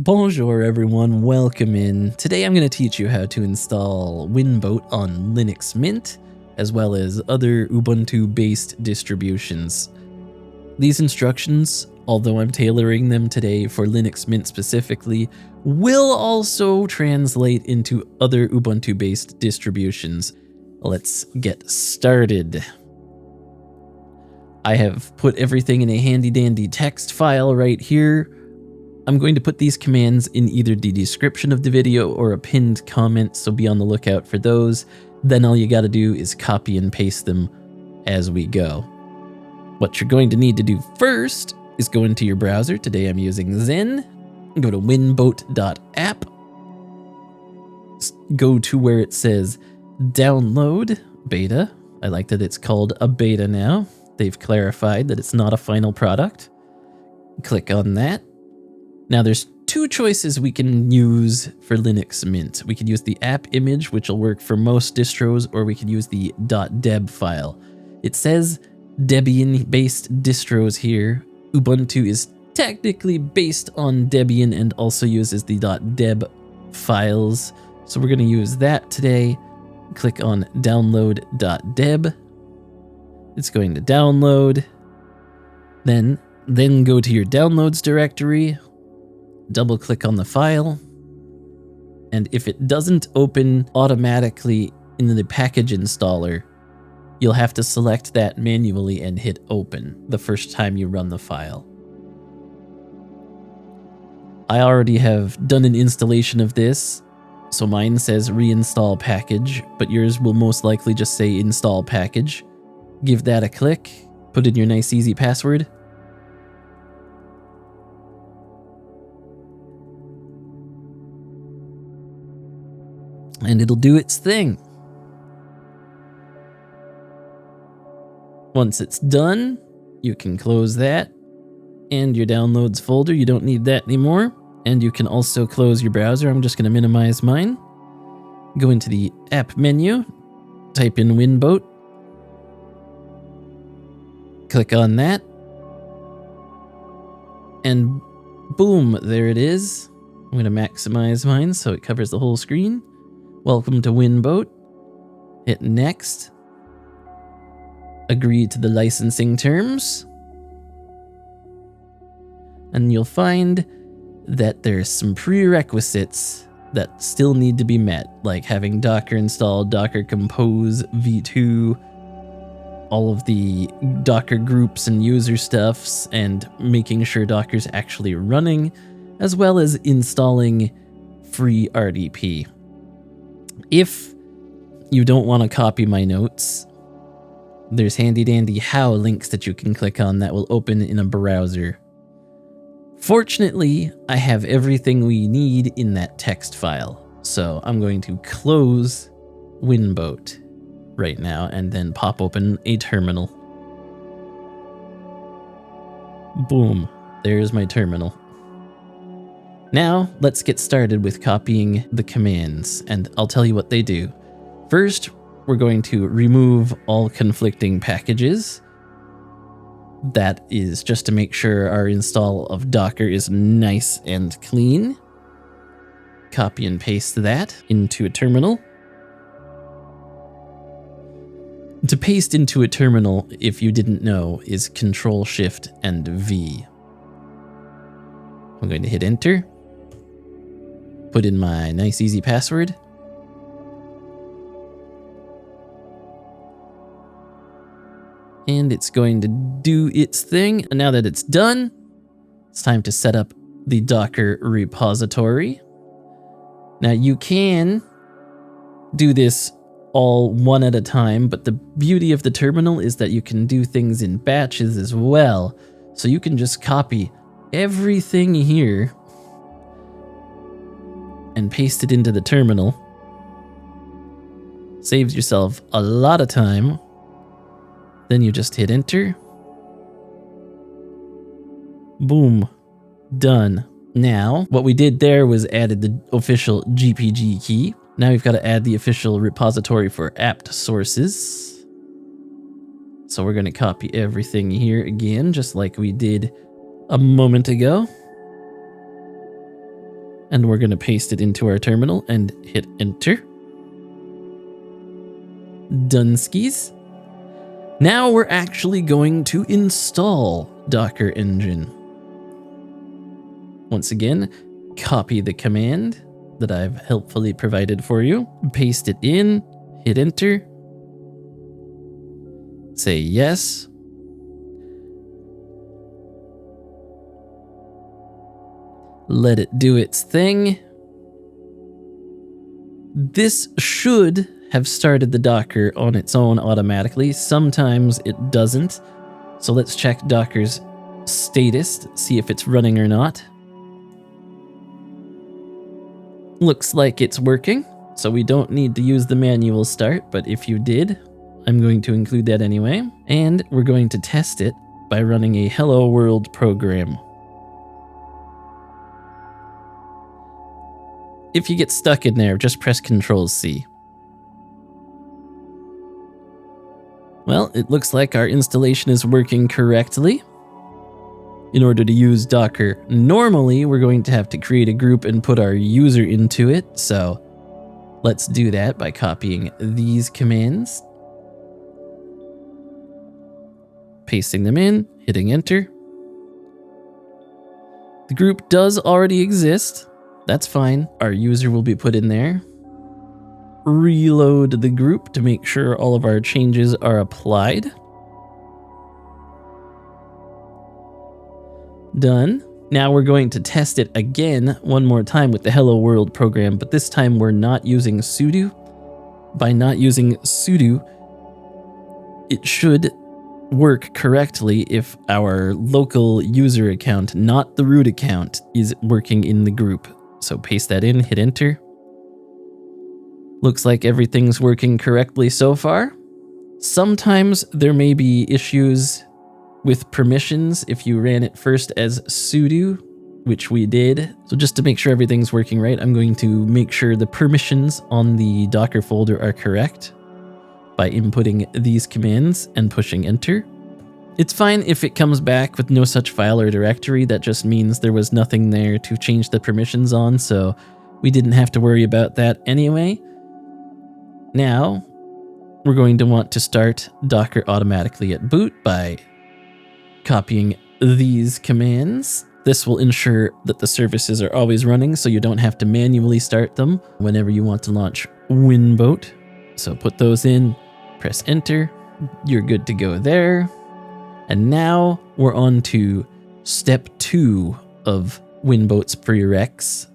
Bonjour everyone, welcome in. Today I'm going to teach you how to install WinBoat on Linux Mint, as well as other Ubuntu-based distributions. These instructions, although I'm tailoring them today for Linux Mint specifically, will also translate into other Ubuntu-based distributions. Let's get started. I have put everything in a handy-dandy text file right here. I'm going to put these commands in either the description of the video or a pinned comment, so be on the lookout for those. Then all you gotta do is copy and paste them as we go. What you're going to need to do first is go into your browser. Today I'm using Zen. Go to winboat.app. Go to where it says download beta. I like that it's called a beta now. They've clarified that it's not a final product. Click on that. Now there's two choices we can use for Linux Mint. We could use the app image, which will work for most distros, or we could use the .deb file. It says Debian-based distros here. Ubuntu is technically based on Debian and also uses the .deb files. So we're going to use that today. Click on download.deb. It's going to download. Then go to your downloads directory. Double click on the file, and if it doesn't open automatically in the package installer, you'll have to select that manually and hit open the first time you run the file. I already have done an installation of this, so mine says reinstall package, but yours will most likely just say install package. Give that a click, put in your nice easy password. And it'll do its thing. Once it's done, you can close that and your downloads folder. You don't need that anymore. And you can also close your browser. I'm just going to minimize mine. Go into the app menu, type in WinBoat. Click on that. And boom, there it is. I'm going to maximize mine so it covers the whole screen. Welcome to WinBoat. Hit next. Agree to the licensing terms. And you'll find that there's some prerequisites that still need to be met, like having Docker installed, Docker Compose v2, all of the Docker groups and user stuffs, and making sure Docker's actually running, as well as installing FreeRDP. If you don't want to copy my notes, there's handy-dandy how links that you can click on that will open in a browser. Fortunately, I have everything we need in that text file, so I'm going to close WinBoat right now and then pop open a terminal. Boom, there's my terminal. Now, let's get started with copying the commands, and I'll tell you what they do. First, we're going to remove all conflicting packages. That is just to make sure our install of Docker is nice and clean. Copy and paste that into a terminal. To paste into a terminal, if you didn't know, is Control Shift and V. I'm going to hit enter. Put in my nice easy password. And it's going to do its thing. And now that it's done, it's time to set up the Docker repository. Now you can do this all one at a time, but the beauty of the terminal is that you can do things in batches as well. So you can just copy everything here and paste it into the terminal. Saves yourself a lot of time. Then you just hit enter. Boom. Done. Now, what we did there was added the official GPG key. Now we've got to add the official repository for apt sources. So we're going to copy everything here again, just like we did a moment ago. And we're going to paste it into our terminal and hit enter. Dunskies. Now we're actually going to install Docker Engine. Once again, copy the command that I've helpfully provided for you, paste it in, hit enter, say yes. Let it do its thing. This should have started the Docker on its own automatically. Sometimes it doesn't. So let's check Docker's status, see if it's running or not. Looks like it's working, so we don't need to use the manual start, but if you did, I'm going to include that anyway. And we're going to test it by running a Hello World program. If you get stuck in there, just press Ctrl-C. Well, it looks like our installation is working correctly. In order to use Docker, normally we're going to have to create a group and put our user into it, so let's do that by copying these commands, pasting them in, hitting enter. The group does already exist. That's fine. Our user will be put in there. Reload the group to make sure all of our changes are applied. Done. Now we're going to test it again one more time with the Hello World program, but this time we're not using sudo. By not using sudo, it should work correctly if our local user account, not the root account, is working in the group. So paste that in, hit enter. Looks like everything's working correctly so far. Sometimes there may be issues with permissions if you ran it first as sudo, which we did. So just to make sure everything's working right, I'm going to make sure the permissions on the Docker folder are correct by inputting these commands and pushing enter. It's fine if it comes back with no such file or directory. That just means there was nothing there to change the permissions on, so we didn't have to worry about that anyway. Now, we're going to want to start Docker automatically at boot by copying these commands. This will ensure that the services are always running, so you don't have to manually start them whenever you want to launch WinBoat. So put those in, press enter, you're good to go there. And now we're on to step 2 of WinBoat's prereqs.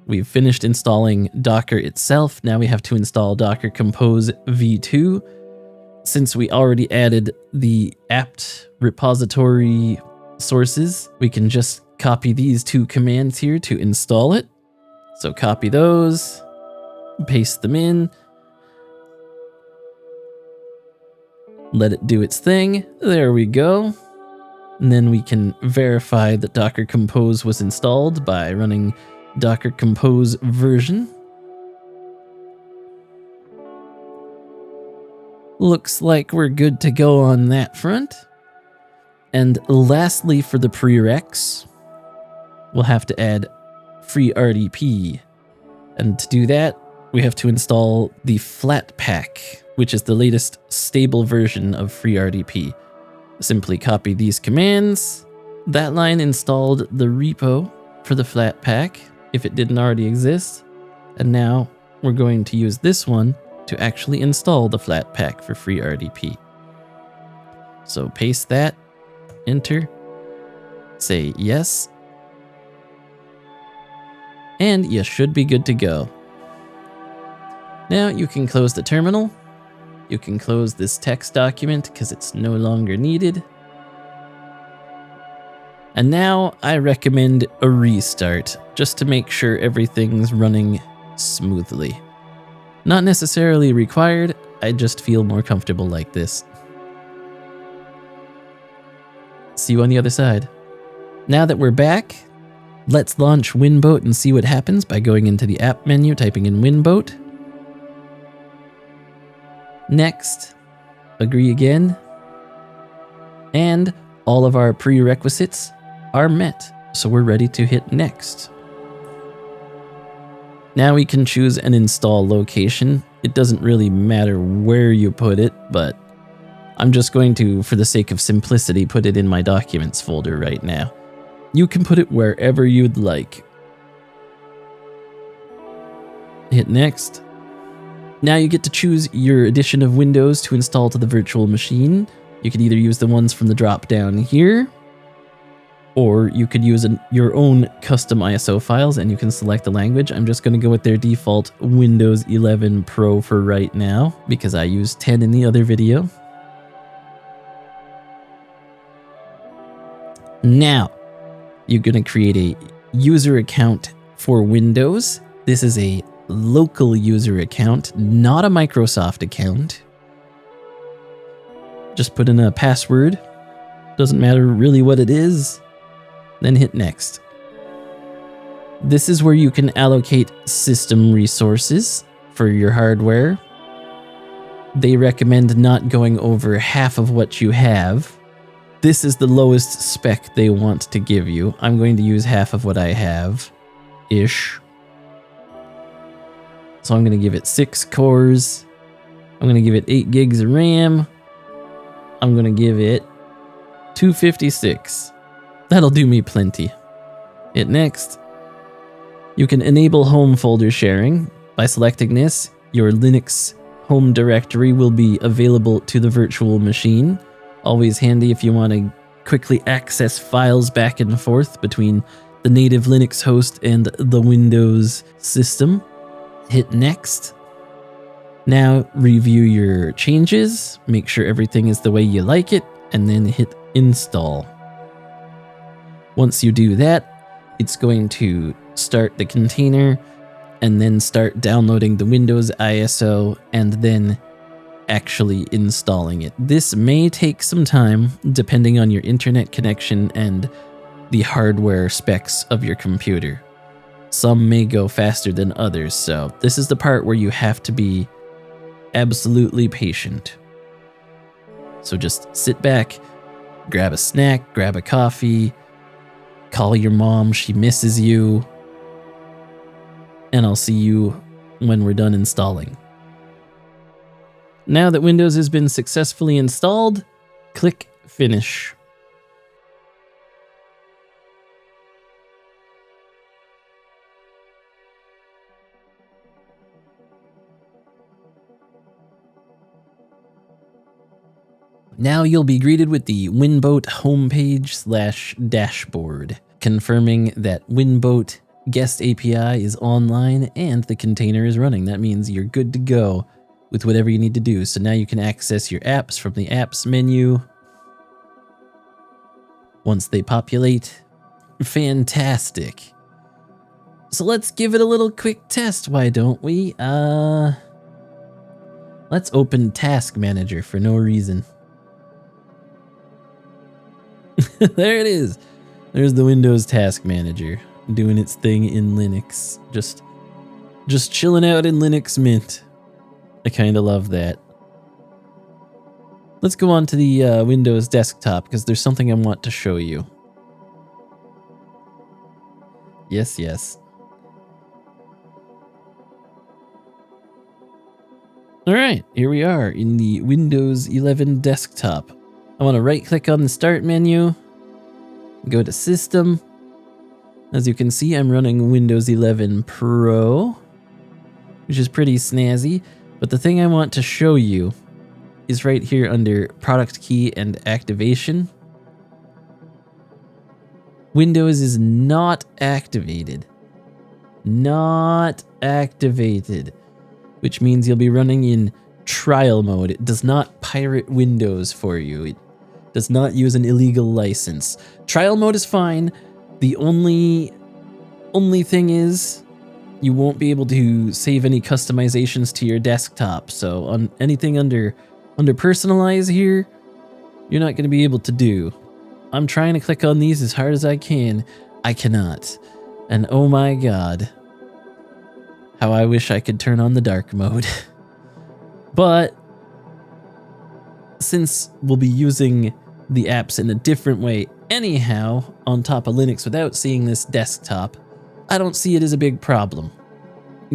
We've finished installing Docker itself. Now we have to install Docker Compose v2. Since we already added the apt repository sources, we can just copy these 2 commands here to install it. So copy those, paste them in, let it do its thing. There we go. And then we can verify that Docker Compose was installed by running Docker Compose version. Looks like we're good to go on that front. And lastly, for the prereqs, we'll have to add FreeRDP. And to do that, we have to install the Flatpak, which is the latest stable version of FreeRDP. Simply copy these commands. That line installed the repo for the Flatpak, if it didn't already exist. And now we're going to use this one to actually install the Flatpak for FreeRDP. So paste that, enter, say yes, and you should be good to go. Now you can close the terminal. You can close this text document because it's no longer needed. And now I recommend a restart just to make sure everything's running smoothly. Not necessarily required, I just feel more comfortable like this. See you on the other side. Now that we're back, let's launch WinBoat and see what happens by going into the app menu, typing in WinBoat. Next, agree again. And all of our prerequisites are met, so we're ready to hit next. Now we can choose an install location. It doesn't really matter where you put it, but I'm just going to, for the sake of simplicity, put it in my documents folder right now. You can put it wherever you'd like. Hit next. Now you get to choose your edition of Windows to install to the virtual machine. You could either use the ones from the drop down here, or you could use your own custom ISO files and you can select the language. I'm just going to go with their default Windows 11 Pro for right now because I used 10 in the other video. Now, you're going to create a user account for Windows. This is a local user account, not a Microsoft account. Just put in a password. Doesn't matter really what it is. Then hit next. This is where you can allocate system resources for your hardware. They recommend not going over half of what you have. This is the lowest spec they want to give you. I'm going to use half of what I have-ish. So I'm going to give it 6 cores. I'm going to give it 8 gigs of RAM. I'm going to give it 256. That'll do me plenty. Hit next. You can enable home folder sharing. By selecting this, your Linux home directory will be available to the virtual machine. Always handy if you want to quickly access files back and forth between the native Linux host and the Windows system. Hit next. Now review your changes, make sure everything is the way you like it, and then hit install. Once you do that, it's going to start the container and then start downloading the Windows ISO and then actually installing it. This may take some time depending on your internet connection and the hardware specs of your computer. Some may go faster than others, so this is the part where you have to be absolutely patient. So just sit back, grab a snack, grab a coffee, call your mom, she misses you, and I'll see you when we're done installing. Now that Windows has been successfully installed, click Finish. Now you'll be greeted with the WinBoat homepage/dashboard, confirming that WinBoat guest API is online and the container is running. That means you're good to go with whatever you need to do. So now you can access your apps from the apps menu. Once they populate, fantastic. So let's give it a little quick test, why don't we? Let's open Task Manager for no reason. There it is. There's the Windows Task Manager doing its thing in Linux. Just chilling out in Linux Mint. I kind of love that. Let's go on to the Windows desktop because there's something I want to show you. Yes, yes. All right, here we are in the Windows 11 desktop. I want to right-click on the Start menu, go to System. As you can see, I'm running Windows 11 Pro, which is pretty snazzy. But the thing I want to show you is right here under Product Key and Activation. Windows is not activated. Not activated. Which means you'll be running in trial mode. It does not pirate Windows for you. It does not use an illegal license. Trial mode is fine. The only thing is you won't be able to save any customizations to your desktop. So on anything under personalize here, you're not going to be able to do. I'm trying to click on these as hard as I can. I cannot. And oh my god. How I wish I could turn on the dark mode. But since we'll be using the apps in a different way anyhow on top of Linux without seeing this desktop, I don't see it as a big problem.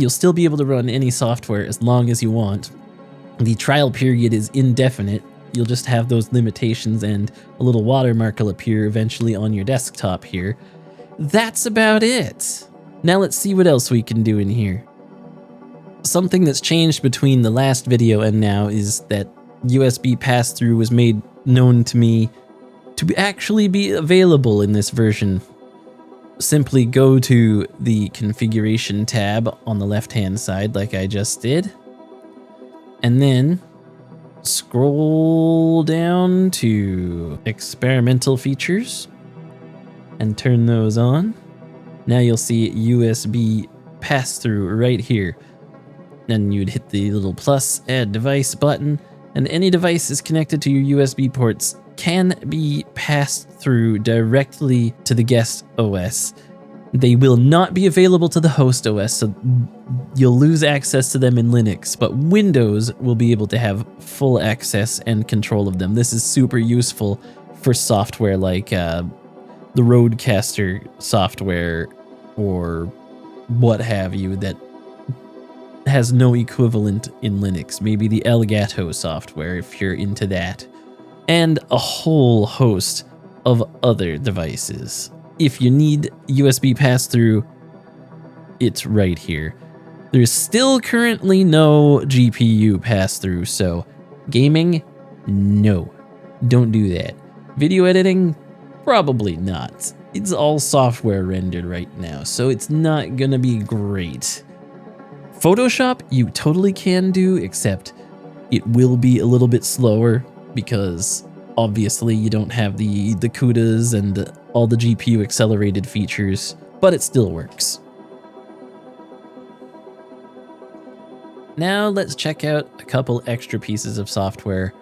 You'll still be able to run any software as long as you want. The trial period is indefinite. You'll just have those limitations, and a little watermark will appear eventually on your desktop here. That's about it. Now let's see what else we can do in here. Something that's changed between the last video and now is that USB Passthrough was made known to me to actually be available in this version. Simply go to the configuration tab on the left-hand side like I just did, and then scroll down to experimental features and turn those on. Now you'll see USB Passthrough right here. Then you'd hit the little plus add device button, and any devices connected to your USB ports can be passed through directly to the guest OS. They will not be available to the host OS, so you'll lose access to them in Linux, but Windows will be able to have full access and control of them. This is super useful for software like the Rodecaster software or what have you that has no equivalent in Linux. Maybe the Elgato software if you're into that. And a whole host of other devices. If you need USB Passthrough, it's right here. There's still currently no GPU Passthrough, so gaming, no, don't do that. Video editing, probably not. It's all software rendered right now, so it's not gonna be great. Photoshop, you totally can do, except it will be a little bit slower because obviously you don't have the CUDAs and all the GPU accelerated features, but it still works. Now let's check out a couple extra pieces of software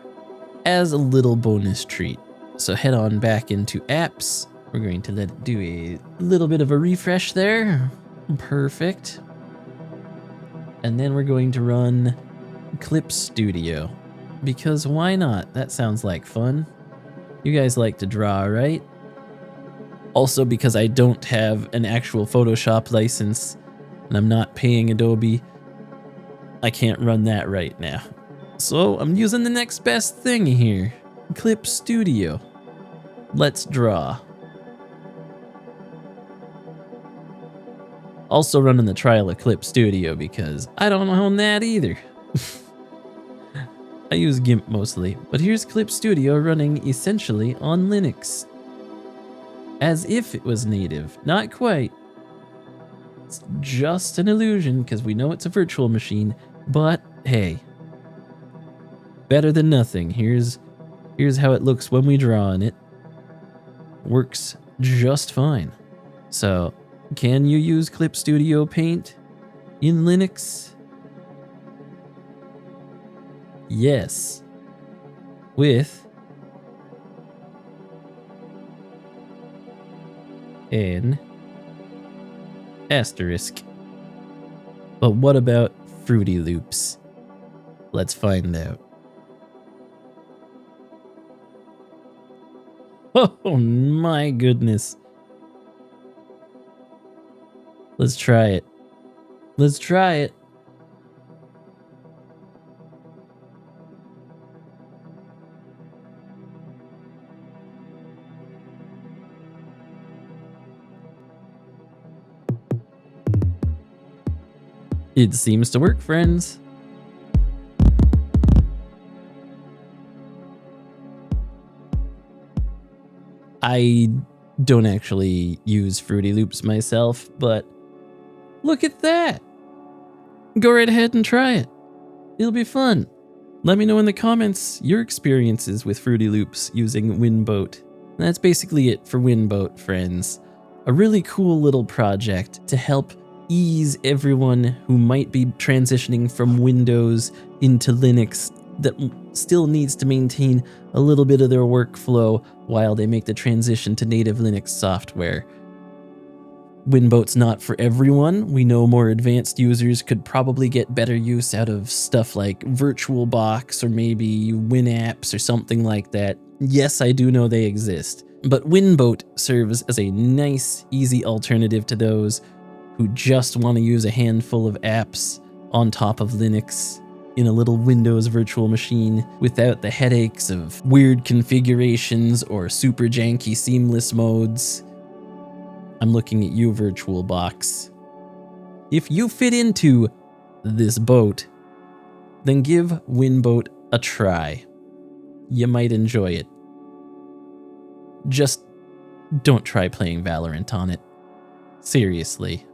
as a little bonus treat. So head on back into apps. We're going to let it do a little bit of a refresh there. Perfect. And then we're going to run Clip Studio, because why not? That sounds like fun. You guys like to draw, right? Also, because I don't have an actual Photoshop license and I'm not paying Adobe, I can't run that right now. So I'm using the next best thing here, Clip Studio. Let's draw. Also running the trial of Clip Studio because I don't own that either. I use GIMP mostly, but here's Clip Studio running essentially on Linux. As if it was native, not quite. It's just an illusion because we know it's a virtual machine, but hey, better than nothing. Here's how it looks when we draw on it. Works just fine. So, can you use Clip Studio Paint in Linux? Yes. With an asterisk. But what about Fruity Loops? Let's find out. Oh my goodness. Let's try it. Let's try it. It seems to work, friends. I don't actually use Fruity Loops myself, but look at that. Go right ahead and try it. It'll be fun. Let me know in the comments your experiences with Fruity Loops using WinBoat. That's basically it for WinBoat, friends. A really cool little project to help ease everyone who might be transitioning from Windows into Linux that still needs to maintain a little bit of their workflow while they make the transition to native Linux software. WinBoat's not for everyone. We know more advanced users could probably get better use out of stuff like VirtualBox or maybe WinApps or something like that. Yes, I do know they exist, but WinBoat serves as a nice, easy alternative to those who just want to use a handful of apps on top of Linux in a little Windows virtual machine without the headaches of weird configurations or super janky seamless modes. I'm looking at you, VirtualBox. If you fit into this boat, then give WinBoat a try. You might enjoy it. Just don't try playing Valorant on it. Seriously.